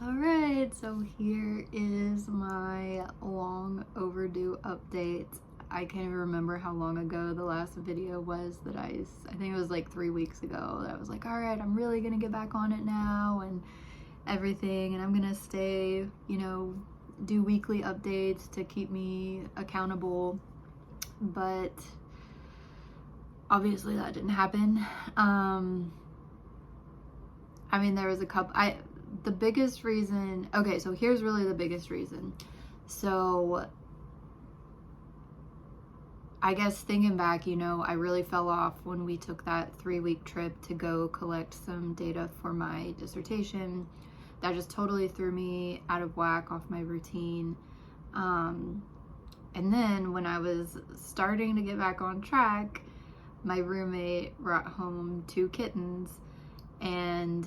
Alright, so here is my long overdue update. I can't even remember how long ago the last video was that I think it was like 3 weeks ago that I was like, alright, I'm really gonna get back on it now and everything, and I'm gonna stay, do weekly updates to keep me accountable, but obviously that didn't happen. I mean, there was a couple, the biggest reason, okay, so here's really the biggest reason. So I guess thinking back, I really fell off when we took that 3-week trip to go collect some data for my dissertation. That just totally threw me out of whack, off my routine. And then when I was starting to get back on track, my roommate brought home 2 kittens, and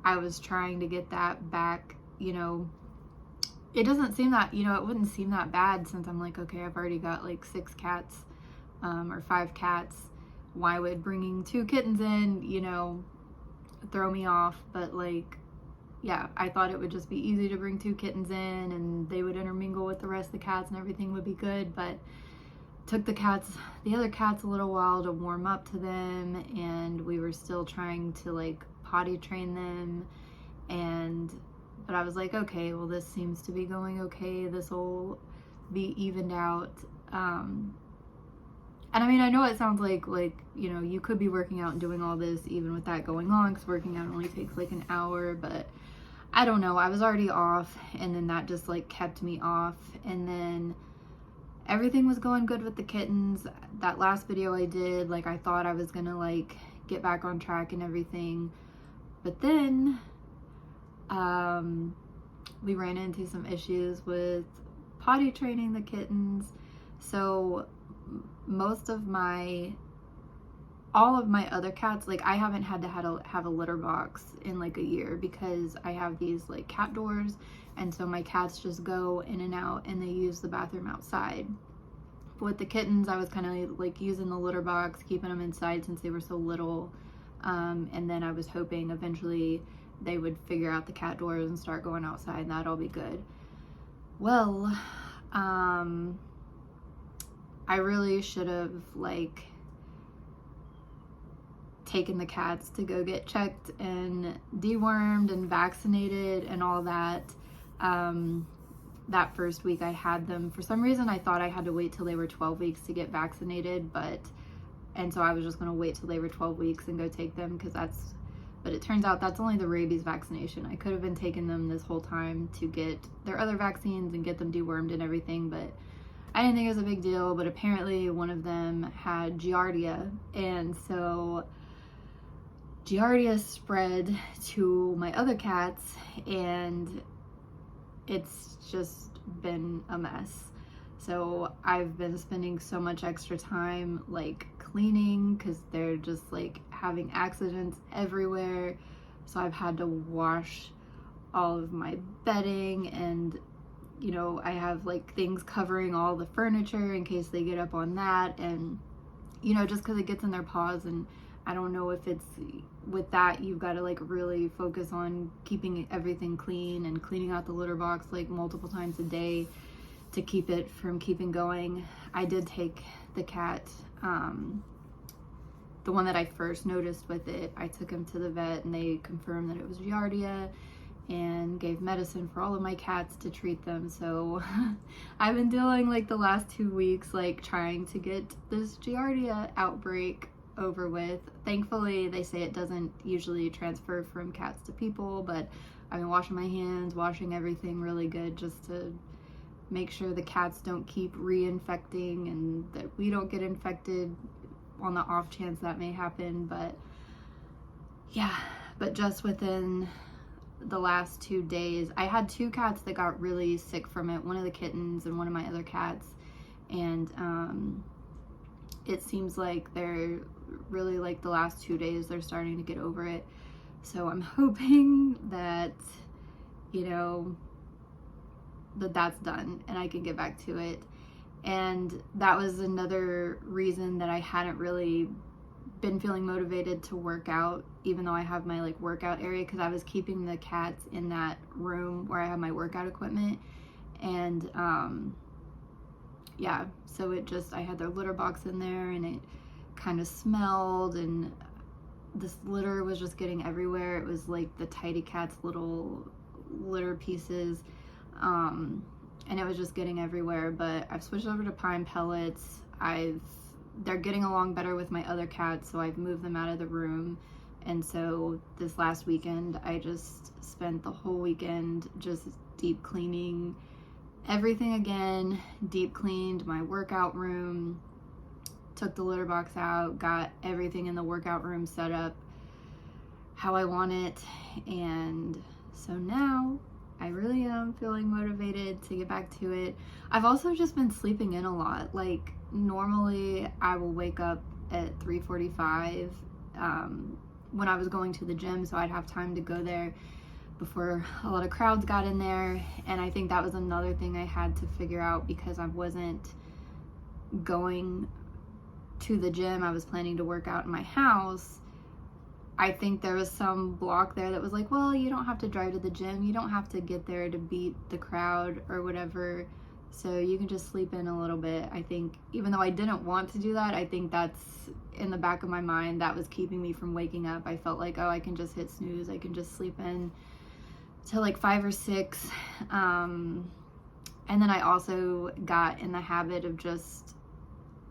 I was trying to get that back. It doesn't seem that, it wouldn't seem that bad since I'm like, okay, I've already got like 6 cats, or 5 cats. Why would bringing 2 kittens in, throw me off? But like, yeah, I thought it would just be easy to bring 2 kittens in and they would intermingle with the rest of the cats and everything would be good. But took the other cats a little while to warm up to them, and we were still trying to like potty train them, but I was like, okay, well, this seems to be going okay, this will be evened out. And I mean, I know it sounds like you could be working out and doing all this even with that going on, because working out only takes like an hour, but I don't know, I was already off, and then that just like kept me off. And then everything was going good with the kittens. That last video I did, like, I thought I was gonna like get back on track and everything, but then we ran into some issues with potty training the kittens. So all of my other cats, like, I haven't had to have a litter box in like a year, because I have these like cat doors, and so my cats just go in and out and they use the bathroom outside. But with the kittens, I was kind of like using the litter box, keeping them inside since they were so little, and then I was hoping eventually they would figure out the cat doors and start going outside, and that'd all be good. Well, I really should have like taken the cats to go get checked and dewormed and vaccinated and all that. That first week I had them, for some reason I thought I had to wait till they were 12 weeks to get vaccinated, and so I was just gonna wait till they were 12 weeks and go take them, but it turns out that's only the rabies vaccination. I could have been taking them this whole time to get their other vaccines and get them dewormed and everything, but I didn't think it was a big deal. But apparently one of them had Giardia, and so Giardia spread to my other cats, and it's just been a mess. So I've been spending so much extra time like cleaning, because they're just like having accidents everywhere. So I've had to wash all of my bedding, and I have like things covering all the furniture in case they get up on that, and just because it gets in their paws. And I don't know if it's with that, you've got to like really focus on keeping everything clean and cleaning out the litter box like multiple times a day to keep it from keeping going. I did take the cat, the one that I first noticed with it, I took him to the vet and they confirmed that it was Giardia and gave medicine for all of my cats to treat them. So I've been dealing like the last 2 weeks like trying to get this Giardia outbreak over with. Thankfully, they say it doesn't usually transfer from cats to people, but I've been washing my hands, washing everything really good, just to make sure the cats don't keep reinfecting and that we don't get infected on the off chance that may happen. But yeah, but just within the last 2 days, I had 2 cats that got really sick from it, one of the kittens and one of my other cats, and it seems like they're really like the last 2 days they're starting to get over it. So I'm hoping that that's done and I can get back to it. And that was another reason that I hadn't really been feeling motivated to work out, even though I have my like workout area, because I was keeping the cats in that room where I have my workout equipment. And yeah, so I had their litter box in there, and it kind of smelled, and this litter was just getting everywhere. It was like the Tidy Cat's little litter pieces, and it was just getting everywhere. But I've switched over to pine pellets. They're getting along better with my other cats, so I've moved them out of the room. And so this last weekend, I just spent the whole weekend just deep cleaning everything again, deep cleaned my workout room, took the litter box out, got everything in the workout room set up how I want it. And so now I really am feeling motivated to get back to it. I've also just been sleeping in a lot. Like, normally I will wake up at 3:45 when I was going to the gym, so I'd have time to go there before a lot of crowds got in there. And I think that was another thing I had to figure out, because I wasn't going to the gym. I was planning to work out in my house. I think there was some block there that was like, well, you don't have to drive to the gym. You don't have to get there to beat the crowd or whatever. So you can just sleep in a little bit. I think, even though I didn't want to do that, I think that's in the back of my mind, that was keeping me from waking up. I felt like, oh, I can just hit snooze. I can just sleep in till like 5 or 6. And then I also got in the habit of just,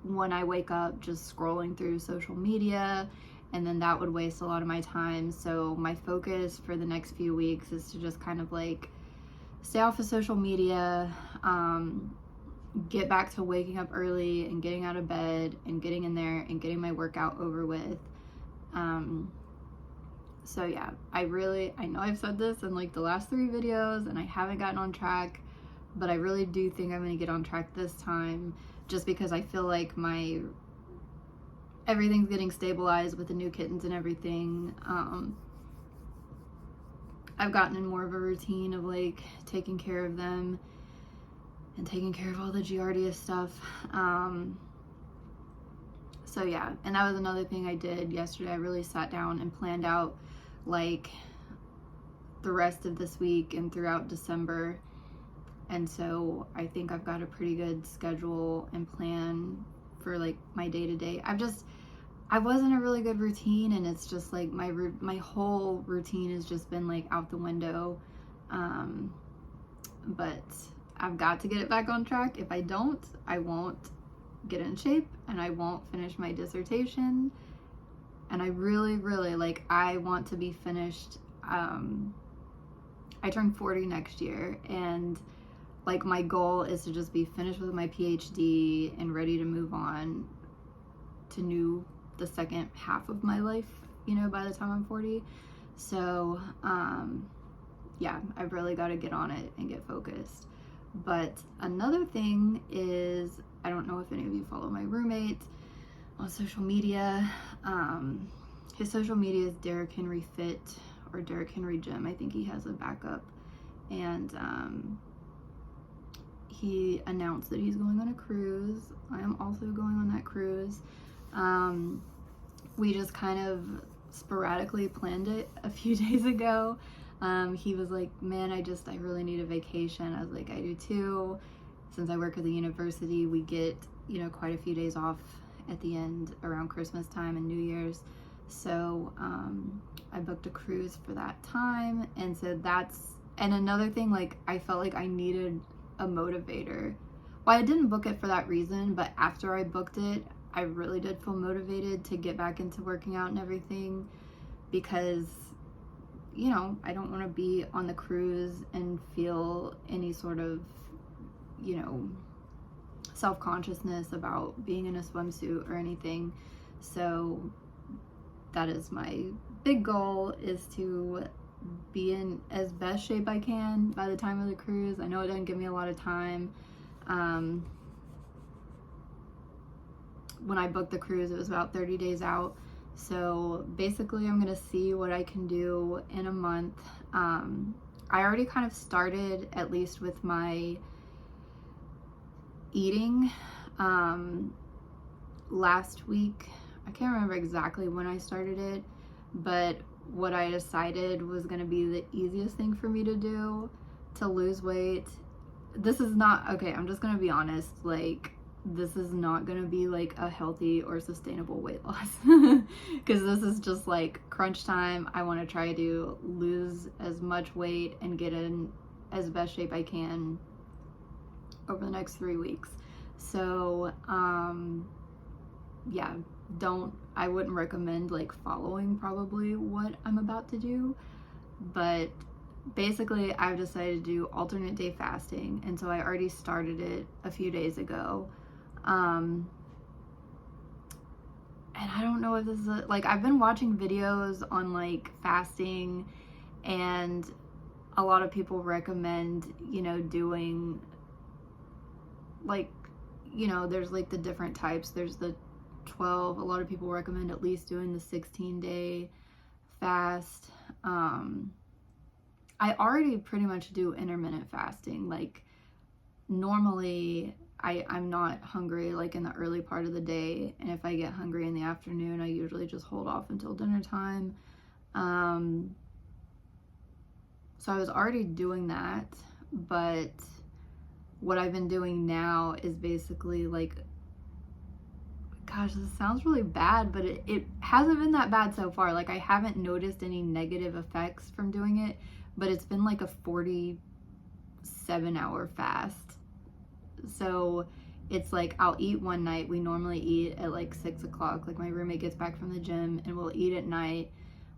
when I wake up, just scrolling through social media, and then that would waste a lot of my time. So my focus for the next few weeks is to just kind of like stay off of social media, get back to waking up early and getting out of bed and getting in there and getting my workout over with. So yeah, I know I've said this in like the last 3 videos and I haven't gotten on track, but I really do think I'm going to get on track this time, just because I feel like everything's getting stabilized with the new kittens and everything. I've gotten in more of a routine of like taking care of them and taking care of all the Giardia stuff. So yeah, and that was another thing I did yesterday. I really sat down and planned out like the rest of this week and throughout December. And so I think I've got a pretty good schedule and plan for like my day-to-day. I wasn't a really good routine, and it's just like my whole routine has just been like out the window. But I've got to get it back on track. If I don't, I won't get in shape and I won't finish my dissertation. And I really, really like, I want to be finished. I turn 40 next year, and like my goal is to just be finished with my PhD and ready to move on to the second half of my life, by the time I'm 40. So yeah, I've really got to get on it and get focused. But another thing is, I don't know if any of you follow my roommate on social media. His social media is Derrick Henry Fit or Derrick Henry Gym. I think he has a backup. And he announced that he's going on a cruise. I am also going on that cruise. We just kind of sporadically planned it a few days ago. He was like, man, I really need a vacation. I was like, I do too. Since I work at the university, we get, quite a few days off at the end around Christmas time and New Year's. So, I booked a cruise for that time. And so and another thing, like, I felt like I needed a motivator. Well, I didn't book it for that reason, but after I booked it, I really did feel motivated to get back into working out and everything, because I don't want to be on the cruise and feel any sort of self-consciousness about being in a swimsuit or anything. So that is my big goal, is to be in as best shape I can by the time of the cruise. I know it doesn't give me a lot of time. When I booked the cruise, it was about 30 days out. So basically I'm going to see what I can do in a month. I already kind of started, at least with my eating. Last week I can't remember exactly when I started it, but what I decided was going to be the easiest thing for me to do to lose weight. This is not, okay, I'm just going to be honest, like, this is not going to be like a healthy or sustainable weight loss because this is just like crunch time. I want to try to lose as much weight and get in as best shape I can over the next 3 weeks. So, yeah, I wouldn't recommend like following probably what I'm about to do, but basically I've decided to do alternate day fasting, and so I already started it a few days ago. And I don't know if this is like, I've been watching videos on like fasting, and a lot of people recommend, you know, doing like, you know, there's like the different types. There's the 12. A lot of people recommend at least doing the 16-day fast. I already pretty much do intermittent fasting. Like, normally I'm not hungry like in the early part of the day, and if I get hungry in the afternoon, I usually just hold off until dinner time. So I was already doing that, but what I've been doing now is basically like, gosh, this sounds really bad, but it hasn't been that bad so far. Like, I haven't noticed any negative effects from doing it, but it's been like a 47-hour fast. So it's like I'll eat one night. We normally eat at like 6 o'clock. Like, my roommate gets back from the gym and we'll eat at night,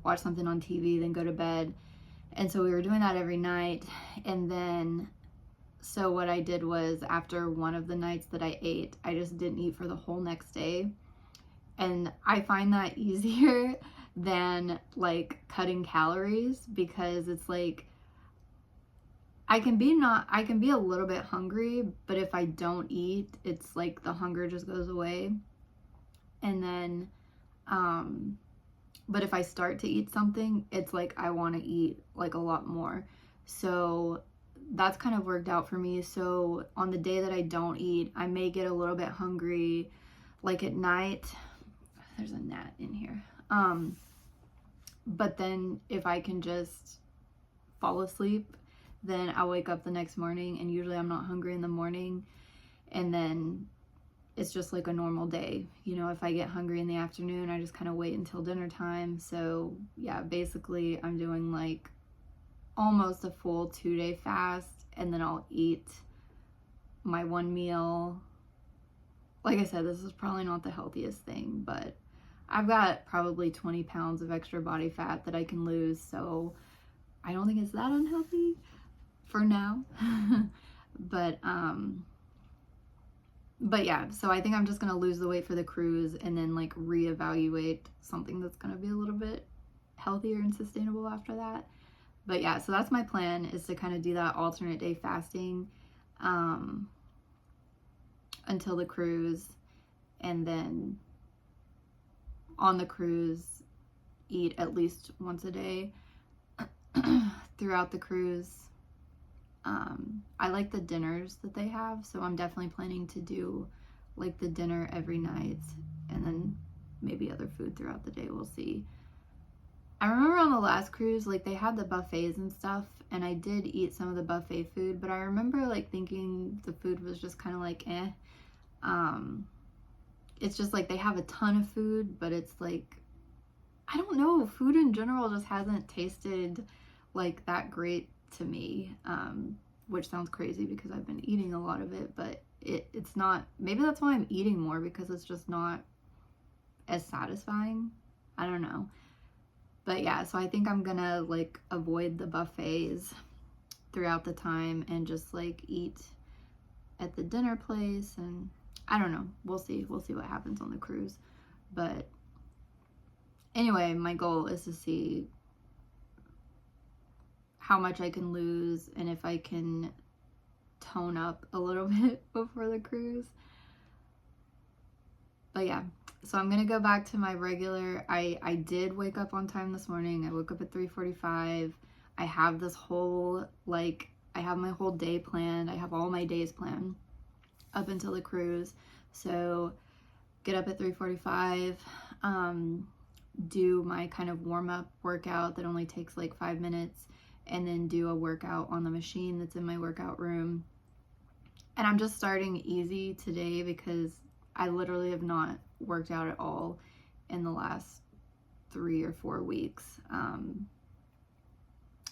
watch something on TV, then go to bed. And so we were doing that every night. And then, so what I did was, after one of the nights that I ate, I just didn't eat for the whole next day. And I find that easier than like cutting calories, because it's like, I can be a little bit hungry, but if I don't eat, it's like the hunger just goes away. And then, but if I start to eat something, it's like I want to eat like a lot more. So that's kind of worked out for me. So on the day that I don't eat, I may get a little bit hungry, like at night. There's a gnat in here. But then if I can just fall asleep, then I'll wake up the next morning, and usually I'm not hungry in the morning, and then it's just like a normal day. You know, if I get hungry in the afternoon, I just kind of wait until dinner time. So yeah, basically I'm doing like almost a full 2-day fast, and then I'll eat my one meal. Like I said, this is probably not the healthiest thing, but I've got probably 20 pounds of extra body fat that I can lose, so I don't think it's that unhealthy for now. But yeah, so I think I'm just gonna lose the weight for the cruise, and then like reevaluate something that's gonna be a little bit healthier and sustainable after that. But yeah, so that's my plan, is to kind of do that alternate day fasting until the cruise, and then on the cruise eat at least once a day throughout the cruise. I like the dinners that they have, so I'm definitely planning to do like the dinner every night, and then maybe other food throughout the day. We'll see. I remember on the last cruise, like, they had the buffets and stuff, and I did eat some of the buffet food, but I remember like thinking the food was just kind of like it's just like they have a ton of food, but it's like, I don't know, food in general just hasn't tasted like that great to me, which sounds crazy because I've been eating a lot of it, but it's not, maybe that's why I'm eating more, because it's just not as satisfying. I don't know. But yeah, so I think I'm gonna like avoid the buffets throughout the time and just like eat at the dinner place, and I don't know, we'll see what happens on the cruise. But anyway, my goal is to see how much I can lose and if I can tone up a little bit before the cruise. But yeah, so I'm gonna go back to my regular, I did wake up on time this morning. I woke up at 3:45. I have this whole, like, I have my whole day planned. I have all my days planned up until the cruise. So get up at 3:45. do my kind of warm-up workout that only takes like 5 minutes, and then do a workout on the machine that's in my workout room. And I'm just starting easy today because I literally have not worked out at all in the last 3 or 4 weeks.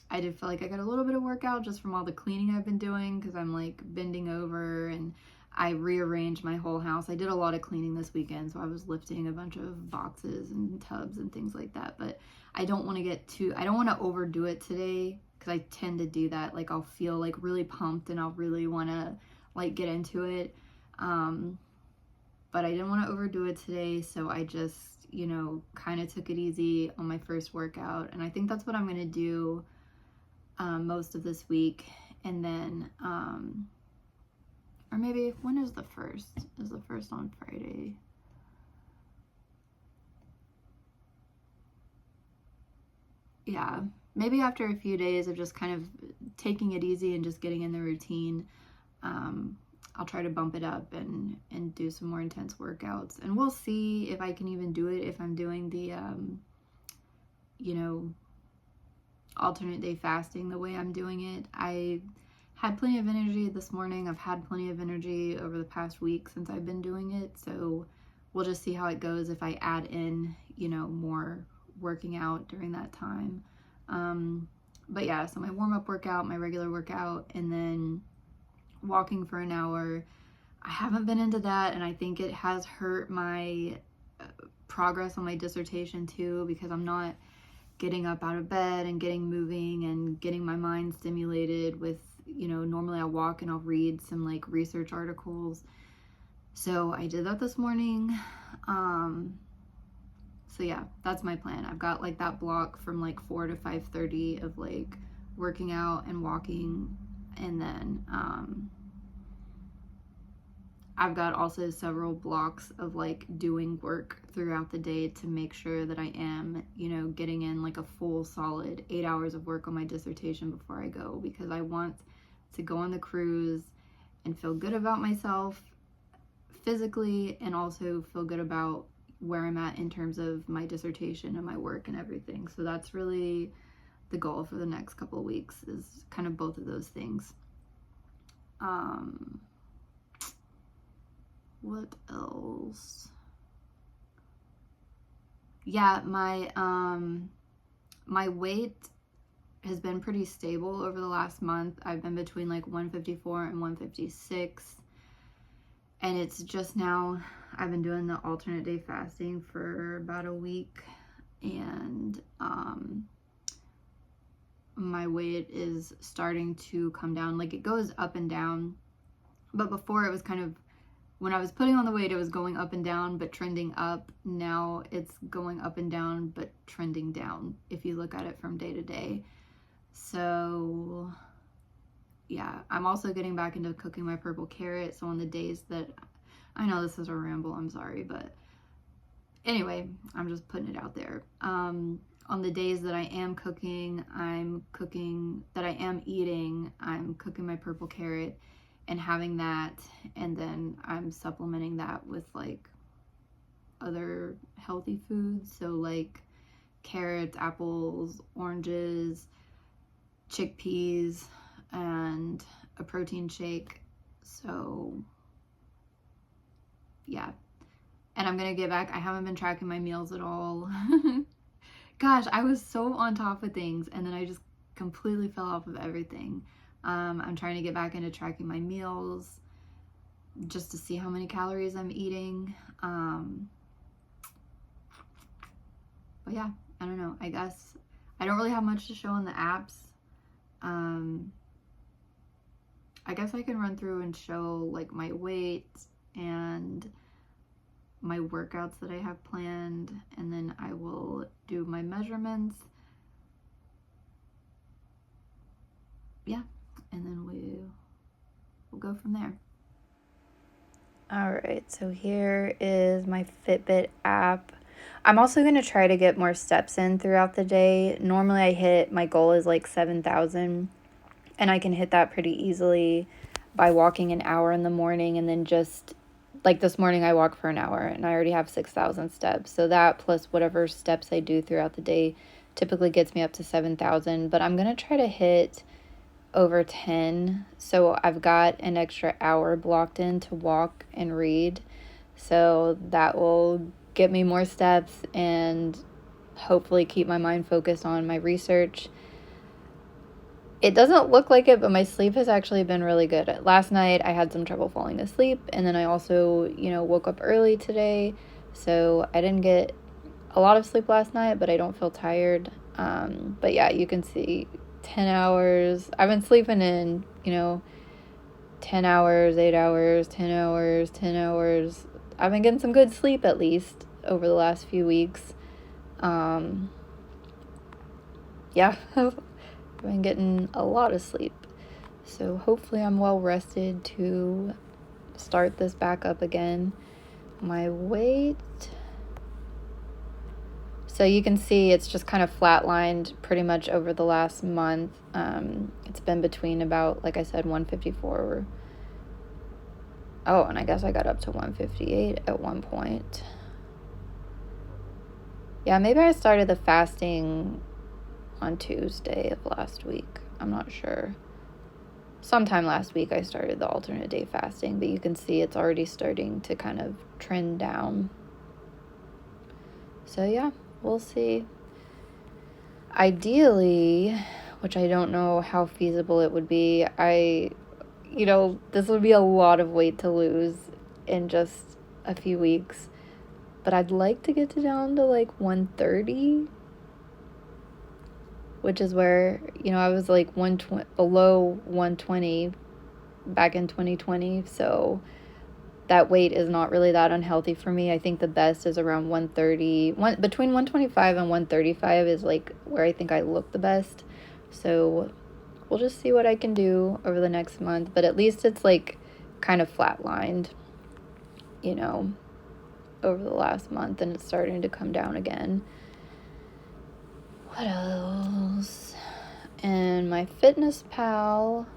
I did feel like I got a little bit of workout just from all the cleaning I've been doing, because I'm like bending over and I rearranged my whole house. I did a lot of cleaning this weekend, so I was lifting a bunch of boxes and tubs and things like that. But I don't want to overdo it today, because I tend to do that. Like, I'll feel like really pumped and I'll really want to like get into it. But I didn't want to overdo it today, so I just, kind of took it easy on my first workout. And I think that's what I'm going to do most of this week. And then, or maybe, when is the first? Is the first on Friday? Yeah, maybe after a few days of just kind of taking it easy and just getting in the routine, I'll try to bump it up and do some more intense workouts. And we'll see if I can even do it if I'm doing the, alternate day fasting the way I'm doing it. I had plenty of energy this morning. I've had plenty of energy over the past week since I've been doing it. So we'll just see how it goes if I add in, more working out during that time. But yeah, so my warm-up workout, my regular workout, and then walking for an hour. I haven't been into that, and I think it has hurt my progress on my dissertation too, because I'm not getting up out of bed and getting moving and getting my mind stimulated with, normally I'll walk and I'll read some like research articles. So I did that this morning. So yeah, that's my plan. I've got like that block from like 4 to 5:30 of like working out and walking. And then I've got also several blocks of like doing work throughout the day to make sure that I am, getting in like a full solid 8 hours of work on my dissertation before I go, because I want to go on the cruise and feel good about myself physically, and also feel good about where I'm at in terms of my dissertation and my work and everything. So that's really the goal for the next couple of weeks, is kind of both of those things. What else? Yeah, my weight has been pretty stable over the last month. I've been between like 154 and 156. And it's just now, I've been doing the alternate day fasting for about a week, and my weight is starting to come down. Like, it goes up and down, but before it was kind of, when I was putting on the weight, it was going up and down, but trending up. Now it's going up and down, but trending down, if you look at it from day to day. So yeah, I'm also getting back into cooking my purple carrot. So on the days that, I know this is a ramble, I'm sorry, but anyway, I'm just putting it out there. On the days that I am cooking, that I am eating, I'm cooking my purple carrot and having that, and then I'm supplementing that with like other healthy foods. So like carrots, apples, oranges, chickpeas, and a protein shake. So yeah, and I'm gonna get back. I haven't been tracking my meals at all. Gosh, I was so on top of things, and then I just completely fell off of everything. I'm trying to get back into tracking my meals just to see how many calories I'm eating. But yeah, I don't know. I guess I don't really have much to show on the apps. I guess I can run through and show like my weight and my workouts that I have planned, and then I will do my measurements. Yeah, and then we'll go from there. All right, so here is my Fitbit app. I'm also going to try to get more steps in throughout the day. Normally my goal is like 7,000, and I can hit that pretty easily by walking an hour in the morning and then just like this morning I walked for an hour and I already have 6,000 steps. So that plus whatever steps I do throughout the day typically gets me up to 7,000. But I'm going to try to hit over 10. So I've got an extra hour blocked in to walk and read. So that will get me more steps and hopefully keep my mind focused on my research. It doesn't look like it, but my sleep has actually been really good. Last night I had some trouble falling asleep, and then I also, woke up early today. So I didn't get a lot of sleep last night, but I don't feel tired. But yeah, you can see 10 hours. I've been sleeping in, 10 hours, 8 hours, 10 hours, 10 hours. I've been getting some good sleep at least over the last few weeks. Yeah, I've been getting a lot of sleep. So hopefully I'm well rested to start this back up again. My weight. So you can see it's just kind of flatlined pretty much over the last month. It's been between about, like I said, 154. Oh, and I guess I got up to 158 at one point. Yeah, maybe I started the fasting on Tuesday of last week. I'm not sure. Sometime last week I started the alternate day fasting, but you can see it's already starting to kind of trend down. So yeah, we'll see. Ideally, which I don't know how feasible it would be, this would be a lot of weight to lose in just a few weeks. But I'd like to get down to like 130, which is where, I was like below 120 back in 2020. So that weight is not really that unhealthy for me. I think the best is around 130. Between 125 and 135 is like where I think I look the best. So we'll just see what I can do over the next month. But at least it's like kind of flatlined, over the last month, and it's starting to come down again. What else? And my Fitness Pal.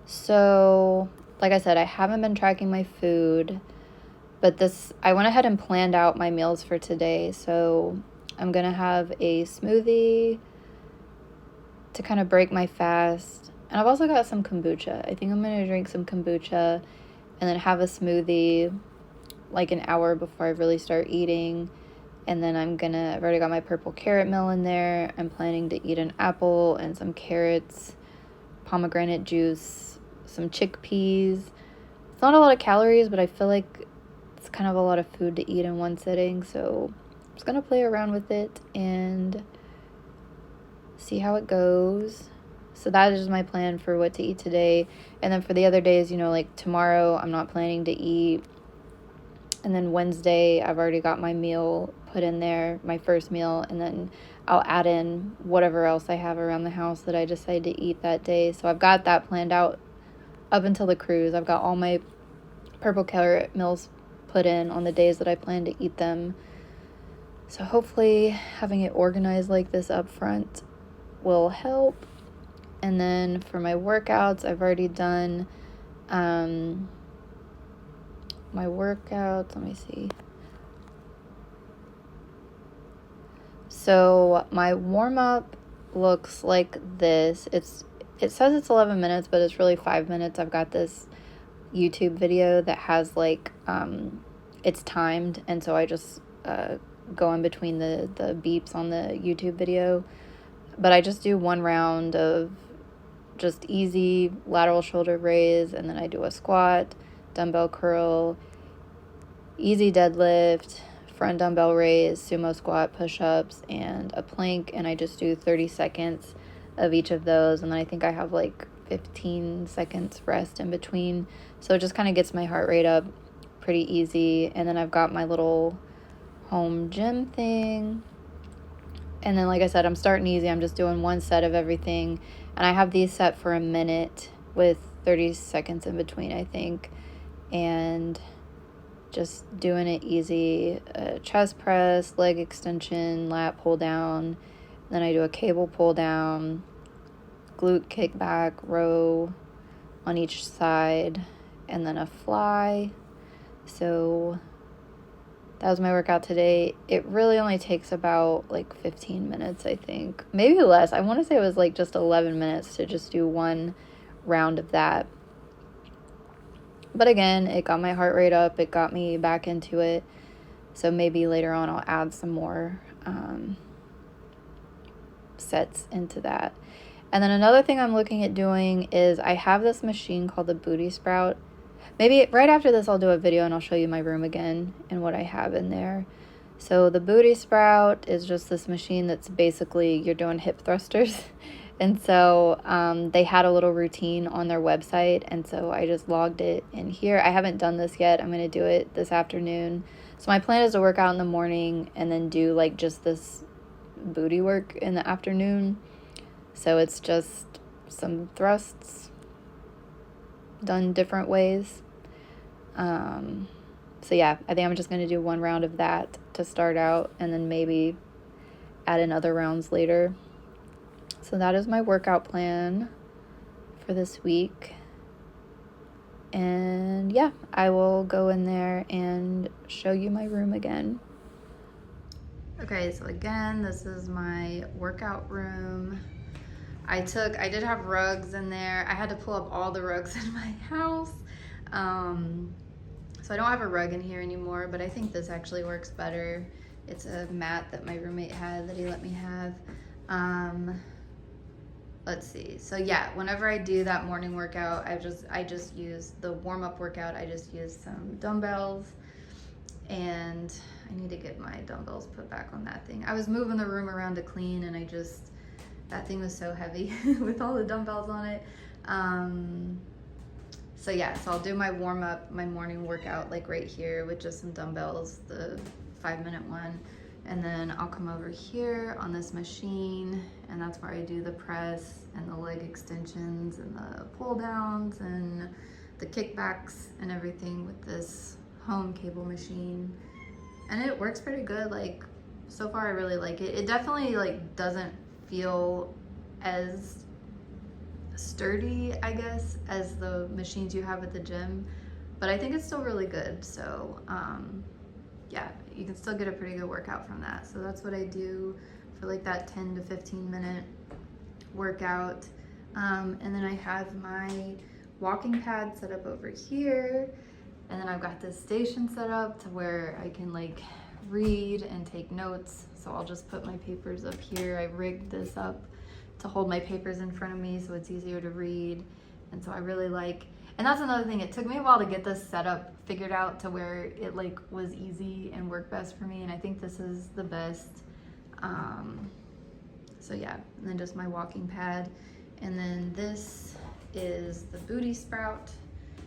So, like I said, I haven't been tracking my food, but I went ahead and planned out my meals for today. So I'm going to have a smoothie to kind of break my fast. And I've also got some kombucha. I think I'm going to drink some kombucha and then have a smoothie like an hour before I really start eating. And then I've already got my purple carrot meal in there. I'm planning to eat an apple and some carrots, pomegranate juice, some chickpeas. It's not a lot of calories, but I feel like it's kind of a lot of food to eat in one sitting. So I'm just going to play around with it and see how it goes. So that is my plan for what to eat today. And then for the other days, like tomorrow, I'm not planning to eat. And then Wednesday, I've already got my meal put in there, my first meal, and then I'll add in whatever else I have around the house that I decide to eat that day. So I've got that planned out up until the cruise. I've got all my purple carrot meals put in on the days that I plan to eat them. So hopefully having it organized like this up front will help. And then for my workouts, I've already done my workouts. Let me see. So my warm-up looks like this. It says it's 11 minutes, but it's really 5 minutes. I've got this YouTube video that has it's timed, and so I just go in between the beeps on the YouTube video. But I just do one round of just easy lateral shoulder raise, and then I do a squat, dumbbell curl, easy deadlift, front dumbbell raise, sumo squat, push-ups, and a plank, and I just do 30 seconds of each of those, and then I think I have like 15 seconds rest in between, so it just kind of gets my heart rate up pretty easy. And then I've got my little home gym thing, and then like I said, I'm starting easy. I'm just doing one set of everything, and I have these set for a minute with 30 seconds in between, I think, and just doing it easy. Chest press, leg extension, lat pull down, then I do a cable pull down, glute kickback, row on each side, and then a fly. So that was my workout today. It really only takes about like 15 minutes, I think. Maybe less. I want to say it was like just 11 minutes to just do one round of that. But again, it got my heart rate up. It got me back into it. So maybe later on I'll add some more sets into that. And then another thing I'm looking at doing is I have this machine called the Booty Sprout. Maybe right after this I'll do a video and I'll show you my room again and what I have in there. So the Booty Sprout is just this machine that's basically you're doing hip thrusters. And so they had a little routine on their website, and so I just logged it in here. I haven't done this yet. I'm going to do it this afternoon. So my plan is to work out in the morning and then do like just this booty work in the afternoon. So it's just some thrusts done different ways. So yeah, I think I'm just going to do one round of that to start out and then maybe add in other rounds later. So that is my workout plan for this week. And yeah, I will go in there and show you my room again. Okay, so again, this is my workout room. I did have rugs in there. I had to pull up all the rugs in my house. So I don't have a rug in here anymore, but I think this actually works better. It's a mat that my roommate had that he let me have. Let's see. So yeah, whenever I do that morning workout, I just use the warm-up workout. I just use some dumbbells, and I need to get my dumbbells put back on that thing. I was moving the room around to clean, and that thing was so heavy with all the dumbbells on it. So yeah, so I'll do my warm-up, my morning workout like right here with just some dumbbells, the 5-minute one. And then I'll come over here on this machine, and that's where I do the press and the leg extensions and the pull downs and the kickbacks and everything with this home cable machine. And it works pretty good. Like, so far I really like it. It definitely like doesn't feel as sturdy, I guess, as the machines you have at the gym, but I think it's still really good. So yeah, you can still get a pretty good workout from that. So that's what I do for like that 10 to 15 minute workout. And then I have my walking pad set up over here. And then I've got this station set up to where I can like read and take notes. So I'll just put my papers up here. I rigged this up to hold my papers in front of me so it's easier to read. And so I really like, and that's another thing, it took me a while to get this setup figured out to where it like was easy and worked best for me, and I think this is the best. So yeah, and then just my walking pad. And then this is the Booty Sprout.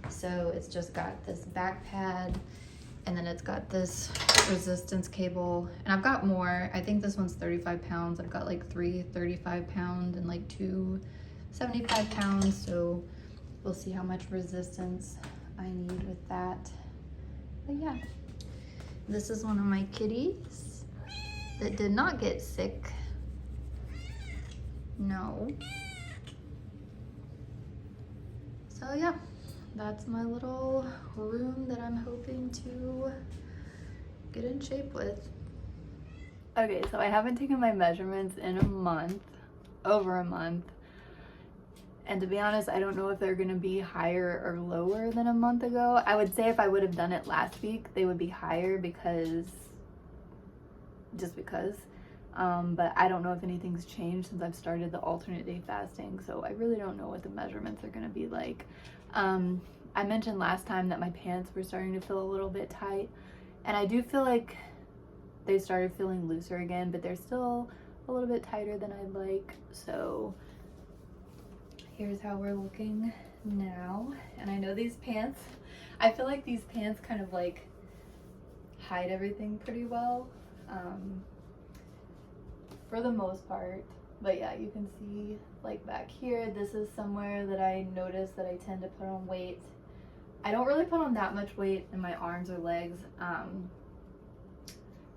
So it's just got this back pad, and then it's got this resistance cable, and I've got more. I think this one's 35 pounds. I've got like 3 35-pound and like 2 75-pounds, so we'll see how much resistance I need with that. But yeah, this is one of my kitties that did not get sick. No. So yeah, that's my little room that I'm hoping to get in shape with. Okay, so I haven't taken my measurements in a month, over a month. And to be honest, I don't know if they're gonna be higher or lower than a month ago. I would say if I would have done it last week, they would be higher just because. But I don't know if anything's changed since I've started the alternate day fasting. So I really don't know what the measurements are gonna be like. I mentioned last time that my pants were starting to feel a little bit tight. And I do feel like they started feeling looser again, but they're still a little bit tighter than I'd like. So here's how we're looking now. And I know these pants, I feel like these pants kind of like hide everything pretty well, for the most part. But yeah, you can see like back here, this is somewhere that I notice that I tend to put on weight. I don't really put on that much weight in my arms or legs.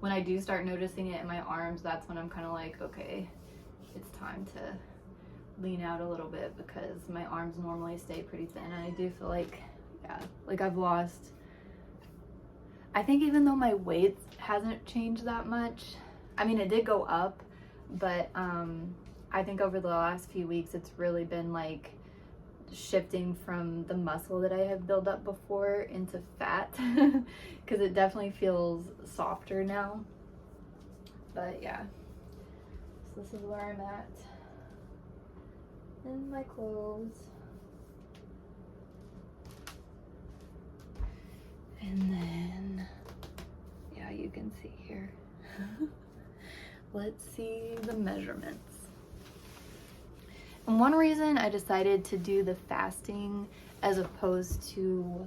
When I do start noticing it in my arms, that's when I'm kind of like, okay, it's time to lean out a little bit, because my arms normally stay pretty thin, and I do feel like, yeah, like I've lost I think even though my weight hasn't changed that much, I mean, it did go up, but I think over the last few weeks, it's really been like shifting from the muscle that I have built up before into fat, because it definitely feels softer now. But yeah, so this is where I'm at in my clothes. And then, yeah, you can see here. Let's see the measurements. And one reason I decided to do the fasting as opposed to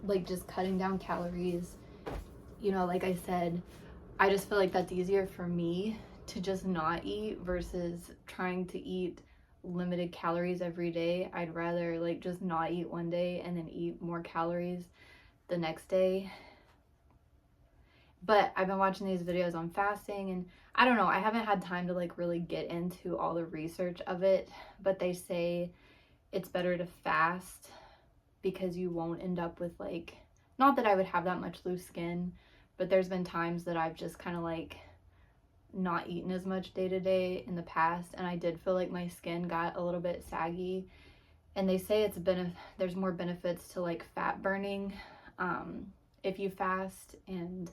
like just cutting down calories, you know, like I said, I just feel like that's easier for me to just not eat versus trying to eat limited calories every day. I'd rather like just not eat one day and then eat more calories the next day. But I've been watching these videos on fasting, and I don't know, I haven't had time to like really get into all the research of it, but they say it's better to fast because you won't end up with like, not that I would have that much loose skin, but there's been times that I've just kind of like not eaten as much day to day in the past, and I did feel like my skin got a little bit saggy. And they say there's more benefits to like fat burning if you fast, and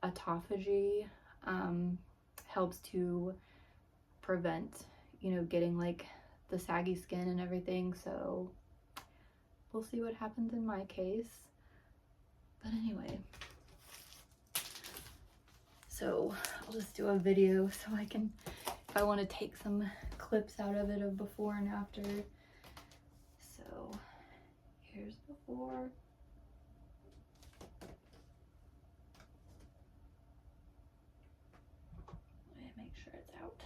autophagy helps to prevent, you know, getting like the saggy skin and everything. So we'll see what happens in my case. But anyway, so I'll just do a video so I can, if I want to take some clips out of it of before and after. So here's before. Make sure it's out.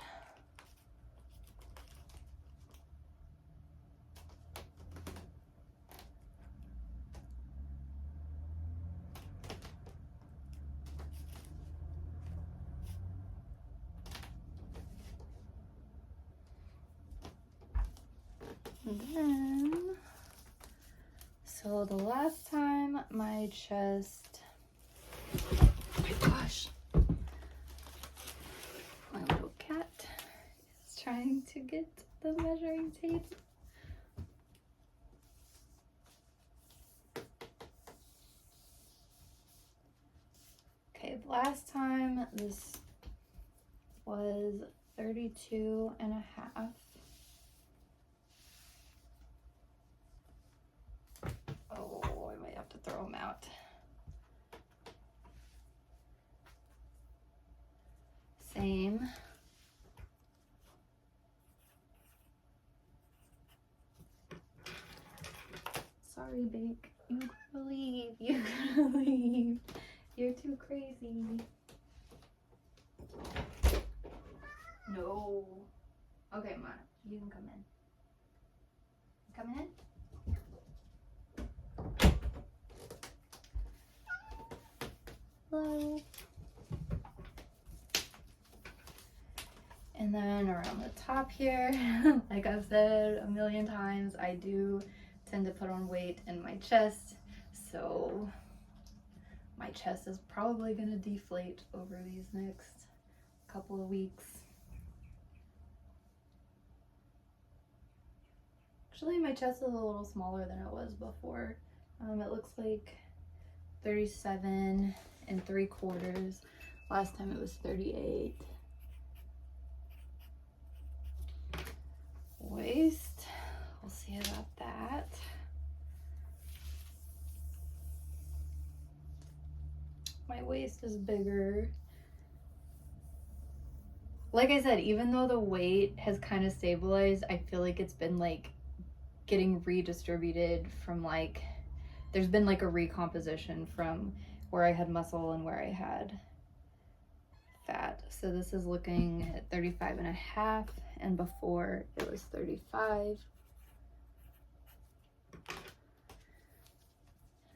And then, so the last time my chest, oh my gosh, my little cat is trying to get the measuring tape. Okay, the last time this was 32 and a half. Oh, I might have to throw them out. Same. Sorry, Bake. You gotta leave. You gotta leave. You're too crazy. No. Okay, Ma, you can come in. Come in? Hello. And then around the top here, like I've said a million times, I do tend to put on weight in my chest, so my chest is probably gonna deflate over these next couple of weeks. Actually, my chest is a little smaller than it was before. It looks like 37 3/4. Last time it was 38. Waist, we'll see about that. My waist is bigger. Like I said, even though the weight has kind of stabilized, I feel like it's been like getting redistributed from like, there's been like a recomposition from where I had muscle and where I had fat. So this is looking at 35 and a half, and before it was 35.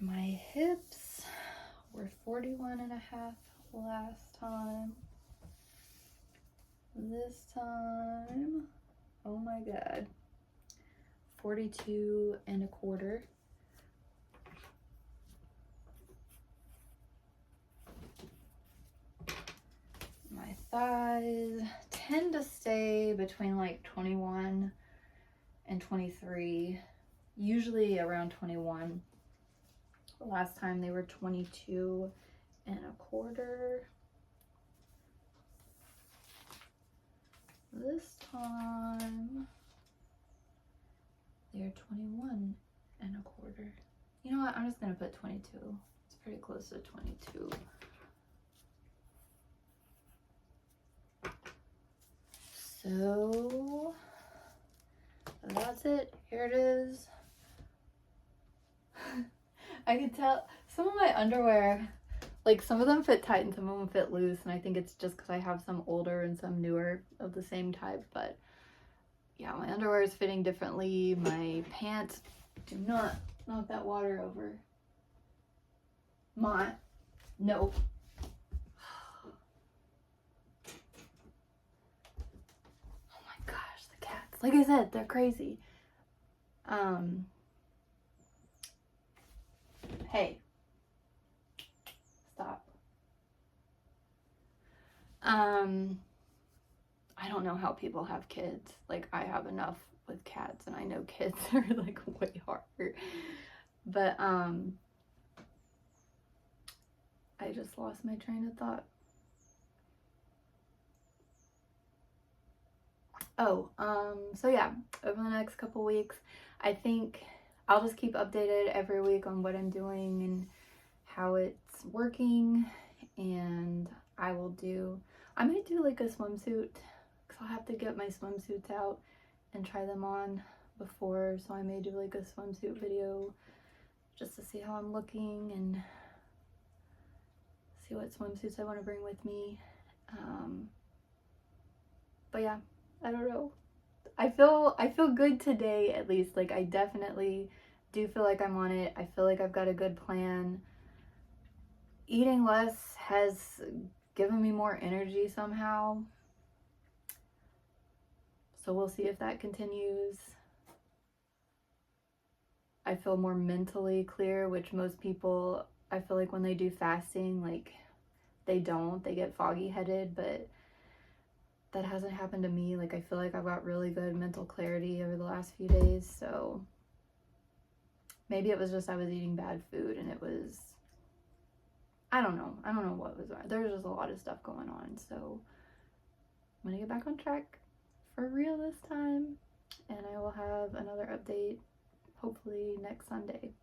My hips were 41 and a half last time. This time, oh my God, 42 1/4. size tend to stay between like 21 and 23, usually around 21. Last time they were 22.25. This time they're 21.25. You know what? I'm just gonna put 22. It's pretty close to 22. So that's it. Here it is. I can tell some of my underwear, like some of them fit tight and some of them fit loose, and I think it's just because I have some older and some newer of the same type. But yeah, my underwear is fitting differently. My pants do not knock that water over. No. Oh my gosh, the cats. Like I said, they're crazy. Hey. Stop. I don't know how people have kids. Like, I have enough with cats, and I know kids are like way harder. But I just lost my train of thought. So yeah, over the next couple weeks, I think I'll just keep updated every week on what I'm doing and how it's working, and I might do like a swimsuit, because I'll have to get my swimsuits out and try them on before, so I may do like a swimsuit video just to see how I'm looking and see what swimsuits I want to bring with me. But yeah, I don't know. I feel good today, at least. Like, I definitely do feel like I'm on it. I feel like I've got a good plan. Eating less has given me more energy somehow. So we'll see if that continues. I feel more mentally clear, which most people, I feel like when they do fasting, like, they get foggy headed, but that hasn't happened to me. Like, I feel like I've got really good mental clarity over the last few days. So maybe it was just I was eating bad food, and it was, I don't know what was wrong. There's just a lot of stuff going on. So I'm gonna get back on track for real this time, and I will have another update hopefully next Sunday.